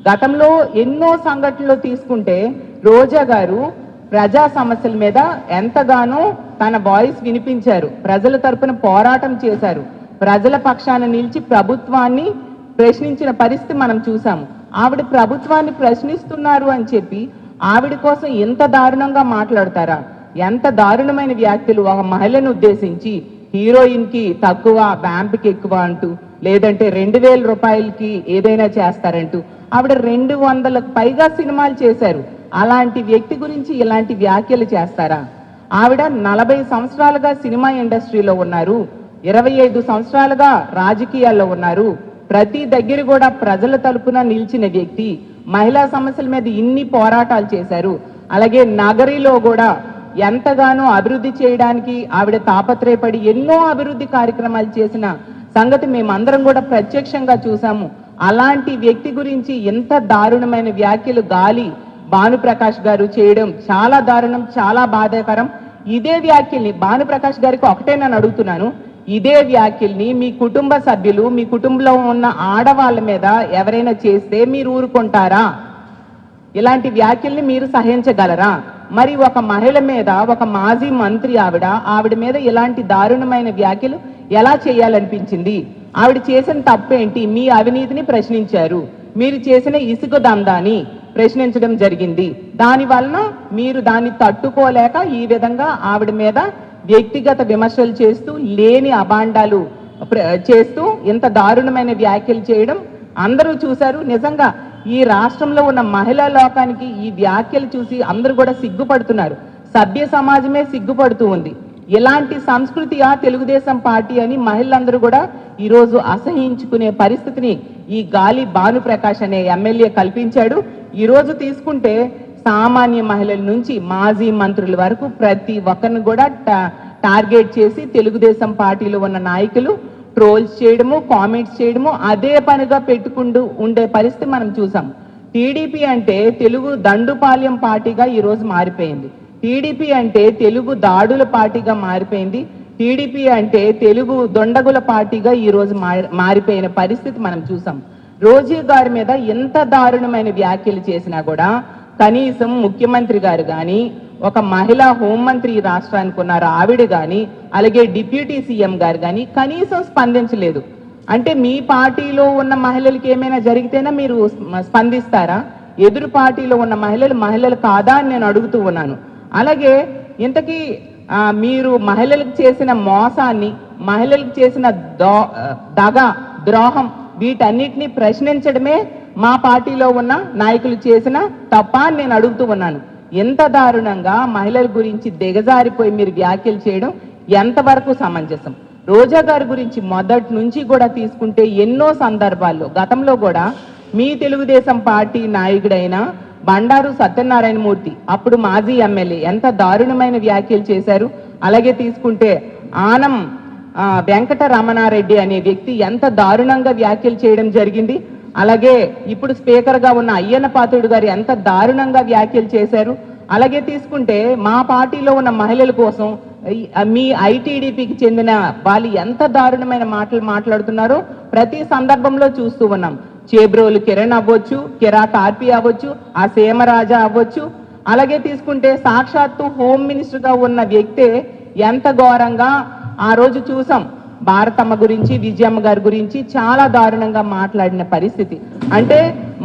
గతంలో ఎన్నో సంఘటనలు తీసుకుంటే రోజా గారు ప్రజా సమస్యల మీద ఎంతగానో తన వాయిస్ వినిపించారు, ప్రజల తరపున పోరాటం చేశారు, ప్రజల పక్షాన నిలిచి ప్రభుత్వాన్ని ప్రశ్నించిన పరిస్థితి మనం చూసాము. ఆవిడ ప్రభుత్వాన్ని ప్రశ్నిస్తున్నారు అని చెప్పి ఆవిడ కోసం ఎంత దారుణంగా మాట్లాడతారా? ఎంత దారుణమైన వ్యాఖ్యలు! ఒక మహిళను ఉద్దేశించి హీరోయిన్ కి తక్కువ, వ్యాంప్కి ఎక్కువ అంటూ, లేదంటే 2000 రూపాయలకి ఏదైనా చేస్తారంటూ, ఆవిడ 200లకు పైగా సినిమాలు చేశారు. అలాంటి వ్యక్తి గురించి ఇలాంటి వ్యాఖ్యలు చేస్తారా? ఆవిడ 40 సంవత్సరాలుగా సినిమా ఇండస్ట్రీలో ఉన్నారు, 25 సంవత్సరాలుగా రాజకీయాల్లో ఉన్నారు, ప్రతి దగ్గర కూడా ప్రజల తరపున నిలిచిన వ్యక్తి, మహిళా సమస్యల మీద ఇన్ని పోరాటాలు చేశారు. అలాగే నగరిలో కూడా ఎంతగానో అభివృద్ధి చేయడానికి ఆవిడ తాపత్రయపడి ఎన్నో అభివృద్ధి కార్యక్రమాలు చేసిన సంగతి మేమందరం కూడా ప్రత్యక్షంగా చూసాము. అలాంటి వ్యక్తి గురించి ఎంత దారుణమైన వ్యాఖ్యలు గాలి భానుప్రకాష్ గారు చేయడం చాలా దారుణం, చాలా బాధాకరం. ఇదే వ్యాఖ్యల్ని భానుప్రకాష్ గారికి ఒకటే నేను అడుగుతున్నాను, ఇదే వ్యాఖ్యల్ని మీ కుటుంబ సభ్యులు, మీ కుటుంబంలో ఉన్న ఆడవాళ్ళ మీద ఎవరైనా చేస్తే మీరు ఊరుకుంటారా? ఇలాంటి వ్యాఖ్యల్ని మీరు సహించగలరా? మరి ఒక మహిళ మీద, ఒక మాజీ మంత్రి ఆవిడ మీద ఇలాంటి దారుణమైన వ్యాఖ్యలు ఎలా చేయాలనిపించింది? ఆవిడ చేసిన తప్పేంటి? మీ అవినీతిని ప్రశ్నించారు, మీరు చేసిన ఇసుక దందాని ప్రశ్నించడం జరిగింది. దాని వలన మీరు దాన్ని తట్టుకోలేక ఈ విధంగా ఆవిడ మీద వ్యక్తిగత విమర్శలు చేస్తూ, లేని అభాండాలు చేస్తూ ఇంత దారుణమైన వ్యాఖ్యలు చేయడం అందరూ చూశారు. నిజంగా ఈ రాష్ట్రంలో ఉన్న మహిళా లోకానికి ఈ వ్యాఖ్యలు చూసి అందరూ కూడా సిగ్గుపడుతున్నారు, సభ్య సమాజమే సిగ్గుపడుతూ ఉంది. ఇలాంటి సంస్కృతి తెలుగుదేశం పార్టీ అని మహిళలందరూ కూడా ఈరోజు అసహించుకునే పరిస్థితిని ఈ గాలి భానుప్రకాష్ అనే ఎమ్మెల్యే కల్పించాడు. ఈరోజు తీసుకుంటే సామాన్య మహిళల నుంచి మాజీ మంత్రుల వరకు ప్రతి ఒక్కరిని కూడా టార్గెట్ చేసి తెలుగుదేశం పార్టీలో ఉన్న నాయకులు ట్రోల్స్ చేయడము, కామెంట్స్ చేయడము అదే పనిగా పెట్టుకుంటూ ఉండే పరిస్థితి మనం చూసాం. టీడీపీ అంటే తెలుగు దండుపాల్యం పార్టీగా ఈరోజు మారిపోయింది. టీడీపీ అంటే తెలుగు దాడుల పార్టీగా మారిపోయింది. టీడీపీ అంటే తెలుగు దొండగుల పార్టీగా ఈరోజు మారిపోయిన పరిస్థితి మనం చూసాం. రోజా గారి మీద ఎంత దారుణమైన వ్యాఖ్యలు చేసినా కూడా కనీసం ముఖ్యమంత్రి గారు కానీ, ఒక మహిళా హోంమంత్రి రాష్ట్రానికి ఉన్నారు ఆవిడ కానీ, అలాగే డిప్యూటీ సీఎం గారు కానీ కనీసం స్పందించలేదు. అంటే మీ పార్టీలో ఉన్న మహిళలకి ఏమైనా జరిగితేనే మీరు స్పందిస్తారా? ఎదురు పార్టీలో ఉన్న మహిళలు కాదా అని నేను అడుగుతూ ఉన్నాను. అలాగే ఇంతకీ మీరు మహిళలకు చేసిన మోసాన్ని, మహిళలకు చేసిన ద్రోహం వీటన్నిటిని ప్రశ్నించడమే మా పార్టీలో ఉన్న నాయకులు చేసిన తప్ప అని నేను అడుగుతూ ఉన్నాను. ఎంత దారుణంగా మహిళల గురించి దిగజారిపోయి మీరు వ్యాఖ్యలు చేయడం ఎంతవరకు సమంజసం? రోజా గారి గురించి మొదటి నుంచి కూడా తీసుకుంటే ఎన్నో సందర్భాల్లో గతంలో కూడా మీ తెలుగుదేశం పార్టీ నాయకుడైన బండారు సత్యనారాయణమూర్తి, అప్పుడు మాజీ ఎమ్మెల్యే, ఎంత దారుణమైన వ్యాఖ్యలు చేశారు. అలాగే తీసుకుంటే ఆనం వెంకట రమణారెడ్డి అనే వ్యక్తి ఎంత దారుణంగా వ్యాఖ్యలు చేయడం జరిగింది. అలాగే ఇప్పుడు స్పీకర్గా ఉన్న అయ్యన్న పాత్రుడు గారు ఎంత దారుణంగా వ్యాఖ్యలు చేశారు. అలాగే తీసుకుంటే మా పార్టీలో ఉన్న మహిళల కోసం మీ ఐటీడీపీకి చెందిన వాళ్ళు ఎంత దారుణమైన మాటలు మాట్లాడుతున్నారో ప్రతి సందర్భంలో చూస్తూ ఉన్నాం. చేబ్రోలు కిరణ్ అవ్వచ్చు, కిరాట్ ఆర్పి అవ్వచ్చు, ఆ సీమరాజా అవ్వచ్చు. అలాగే తీసుకుంటే సాక్షాత్తు హోమ్ మినిస్టర్గా ఉన్న వ్యక్తే ఎంత ఘోరంగా ఆ రోజు చూసాం. భారతమ్మ గురించి, విజయమ్మ గారి గురించి చాలా దారుణంగా మాట్లాడిన పరిస్థితి. అంటే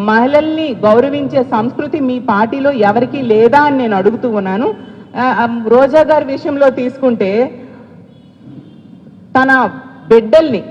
మహిళల్ని గౌరవించే సంస్కృతి మీ పార్టీలో ఎవరికీ లేదా అని నేను అడుగుతూ ఉన్నాను. రోజా గారి విషయంలో తీసుకుంటే తన బిడ్డల్ని,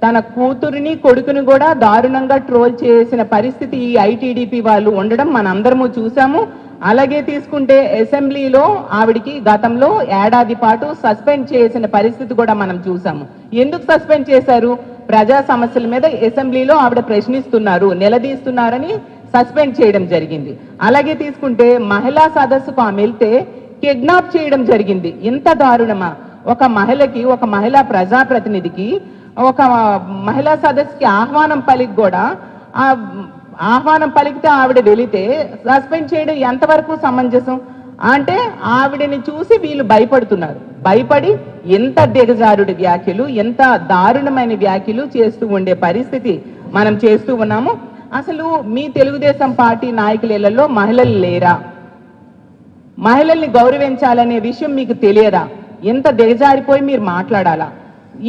తన కూతురిని, కొడుకుని కూడా దారుణంగా ట్రోల్ చేసిన పరిస్థితి ఈ ఐటీడీపీ వాళ్ళు ఉండడం మనందరము చూసాము. అలాగే తీసుకుంటే అసెంబ్లీలో ఆవిడికి గతంలో ఏడాది పాటు సస్పెండ్ చేసిన పరిస్థితి కూడా మనం చూసాము. ఎందుకు సస్పెండ్ చేశారు? ప్రజా సమస్యల మీద అసెంబ్లీలో ఆవిడ ప్రశ్నిస్తున్నారు, నిలదీస్తున్నారని సస్పెండ్ చేయడం జరిగింది. అలాగే తీసుకుంటే మహిళా సదస్సుకు ఆమె వెళ్తే కిడ్నాప్ చేయడం జరిగింది. ఇంత దారుణమా? ఒక మహిళకి, ఒక మహిళా ప్రజాప్రతినిధికి, ఒక మహిళా సదస్సుకి ఆహ్వానం పలికి కూడా ఆహ్వానం పలికితే ఆవిడ వెళితే సస్పెండ్ చేయడం ఎంతవరకు సమంజసం? అంటే ఆవిడని చూసి వీళ్ళు భయపడుతున్నారు. భయపడి ఎంత దిగజారుడి వ్యాఖ్యలు, ఎంత దారుణమైన వ్యాఖ్యలు చేస్తూ ఉండే పరిస్థితి మనం చేస్తూ ఉన్నాము. అసలు మీ తెలుగుదేశం పార్టీ నాయకులలో మహిళలు లేరా? మహిళల్ని గౌరవించాలనే విషయం మీకు తెలియదా? ఎంత దిగజారిపోయి మీరు మాట్లాడాలా?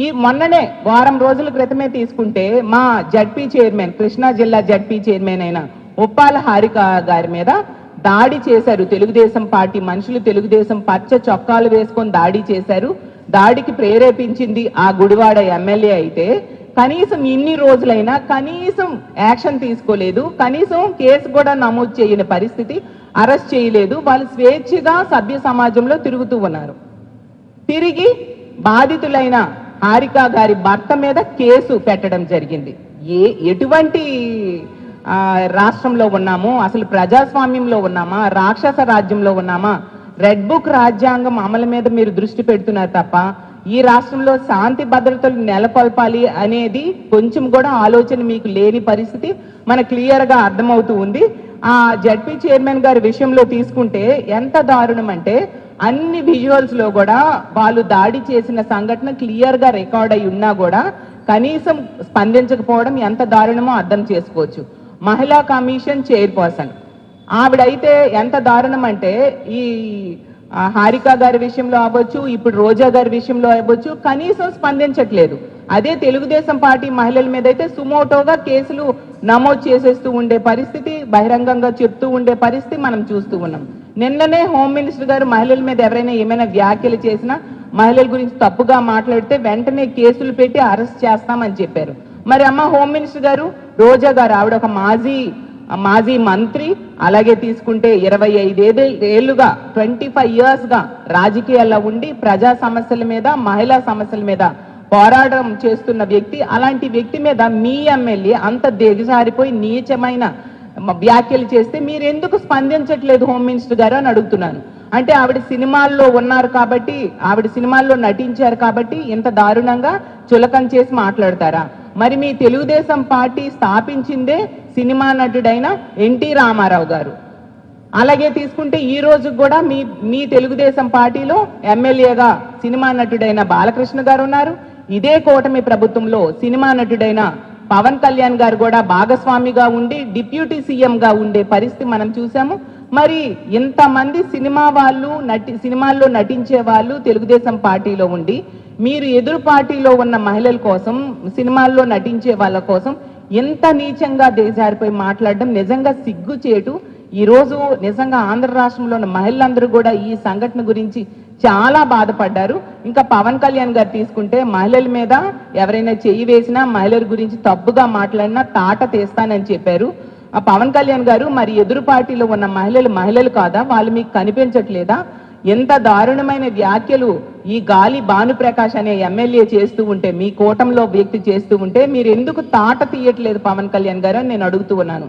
ఈ మొన్ననే వారం రోజుల క్రితమే తీసుకుంటే మా జడ్పీ చైర్మన్, కృష్ణా జిల్లా జడ్పీ చైర్మన్ అయిన ఉప్పాల హారిక గారి మీద దాడి చేశారు తెలుగుదేశం పార్టీ మనుషులు. తెలుగుదేశం పచ్చ చొక్కాలు వేసుకొని దాడి చేశారు. దాడికి ప్రేరేపించింది ఆ గుడివాడ ఎమ్మెల్యే అయితే కనీసం ఇన్ని రోజులైనా కనీసం యాక్షన్ తీసుకోలేదు. కనీసం కేసు కూడా నమోదు చేయని పరిస్థితి, అరెస్ట్ చేయలేదు. వాళ్ళు స్వేచ్ఛగా సభ్య సమాజంలో తిరుగుతూ ఉన్నారు. తిరిగి బాధితులైన హారిక గారి భర్త మీద కేసు పెట్టడం జరిగింది. ఎటువంటి రాష్ట్రంలో ఉన్నాము? అసలు ప్రజాస్వామ్యంలో ఉన్నామా? రాక్షస రాజ్యంలో ఉన్నామా? రెడ్ బుక్ రాజ్యాంగం అమలు మీద మీరు దృష్టి పెడుతున్నారు తప్ప ఈ రాష్ట్రంలో శాంతి భద్రతలు నెలకొల్పాలి అనేది కొంచెం కూడా ఆలోచన మీకు లేని పరిస్థితి మన క్లియర్గా అర్థమవుతూ ఉంది. ఆ జడ్పీ చైర్మన్ గారి విషయంలో తీసుకుంటే ఎంత దారుణం అంటే అన్ని విజువల్స్ లో కూడా వాళ్ళు దాడి చేసిన సంఘటన క్లియర్ గా రికార్డ్ అయి ఉన్నా కూడా కనీసం స్పందించకపోవడం ఎంత దారుణమో అర్థం చేసుకోవచ్చు. మహిళా కమిషన్ చైర్పర్సన్ ఆవిడైతే ఎంత దారుణం అంటే ఈ హారిక గారి విషయంలో అవ్వచ్చు, ఇప్పుడు రోజా గారి విషయంలో అవ్వచ్చు, కనీసం స్పందించట్లేదు. అదే తెలుగుదేశం పార్టీ మహిళల మీద అయితే సుమోటోగా కేసులు నమోదు చేసేస్తూ ఉండే పరిస్థితి, బహిరంగంగా చెప్తూ ఉండే పరిస్థితి మనం చూస్తూ ఉన్నాం. నిన్ననే హోమ్ మినిస్టర్ గారు మహిళల మీద ఎవరైనా ఏమైనా వ్యాఖ్యలు చేసినా, మహిళల గురించి తప్పుగా మాట్లాడితే వెంటనే కేసులు పెట్టి అరెస్ట్ చేస్తామని చెప్పారు. మరి అమ్మ హోమ్ మినిస్టర్ గారు రోజా గారు ఆవిడ ఒక మాజీ మంత్రి, అలాగే తీసుకుంటే 25 ఏళ్లుగా 25 years గా రాజకీయాల్లో ఉండి ప్రజా సమస్యల మీద, మహిళా సమస్యల మీద పోరాటం చేస్తున్న వ్యక్తి. అలాంటి వ్యక్తి మీద మీ ఎమ్మెల్యే అంత దిగజారిపోయి నీచమైన వ్యాఖ్యలు చేస్తే మీరు ఎందుకు స్పందించట్లేదు హోమ్ మినిస్టర్ గారు అని అడుగుతున్నాను. అంటే ఆవిడ సినిమాల్లో ఉన్నారు కాబట్టి, ఆవిడ సినిమాల్లో నటించారు కాబట్టి ఇంత దారుణంగా చులకన చేసి మాట్లాడతారా? మరి మీ తెలుగుదేశం పార్టీ స్థాపించిందే సినిమా నటుడైన ఎన్టీ రామారావు గారు. అలాగే తీసుకుంటే ఈ రోజు కూడా మీ తెలుగుదేశం పార్టీలో ఎమ్మెల్యేగా సినిమా నటుడైన బాలకృష్ణ గారు ఉన్నారు. ఇదే కూటమి ప్రభుత్వంలో సినిమా నటుడైన పవన్ కళ్యాణ్ గారు కూడా భాగస్వామిగా ఉండి డిప్యూటీ సీఎంగా ఉండే పరిస్థితి మనం చూసాము. మరి ఇంతమంది సినిమాల్లో నటించే వాళ్ళు తెలుగుదేశం పార్టీలో ఉండి మీరు ఎదురు పార్టీలో ఉన్న మహిళల కోసం, సినిమాల్లో నటించే వాళ్ళ కోసం ఎంత నీచంగా దిగజారిపోయి మాట్లాడడం నిజంగా సిగ్గుచేటు. ఈరోజు నిజంగా ఆంధ్ర రాష్ట్రంలో ఉన్న మహిళలందరూ కూడా ఈ సంఘటన గురించి చాలా బాధపడ్డారు. ఇంకా పవన్ కళ్యాణ్ గారు తీసుకుంటే మహిళల మీద ఎవరైనా చెయ్యి వేసినా, మహిళల గురించి తప్పుగా మాట్లాడినా తాట తీస్తానని చెప్పారు. ఆ పవన్ కళ్యాణ్ గారు మరి ఎదురు పార్టీలో ఉన్న మహిళలు కాదా? వాళ్ళు మీకు కనిపించట్లేదా? ఎంత దారుణమైన వ్యాఖ్యలు ఈ గాలి భానుప్రకాష్ అనే ఎమ్మెల్యే చేస్తూ ఉంటే, మీ కూటంలో వ్యక్తి చేస్తూ ఉంటే మీరు ఎందుకు తాట తీయట్లేదు పవన్ కళ్యాణ్ గారు అని నేను అడుగుతూ ఉన్నాను.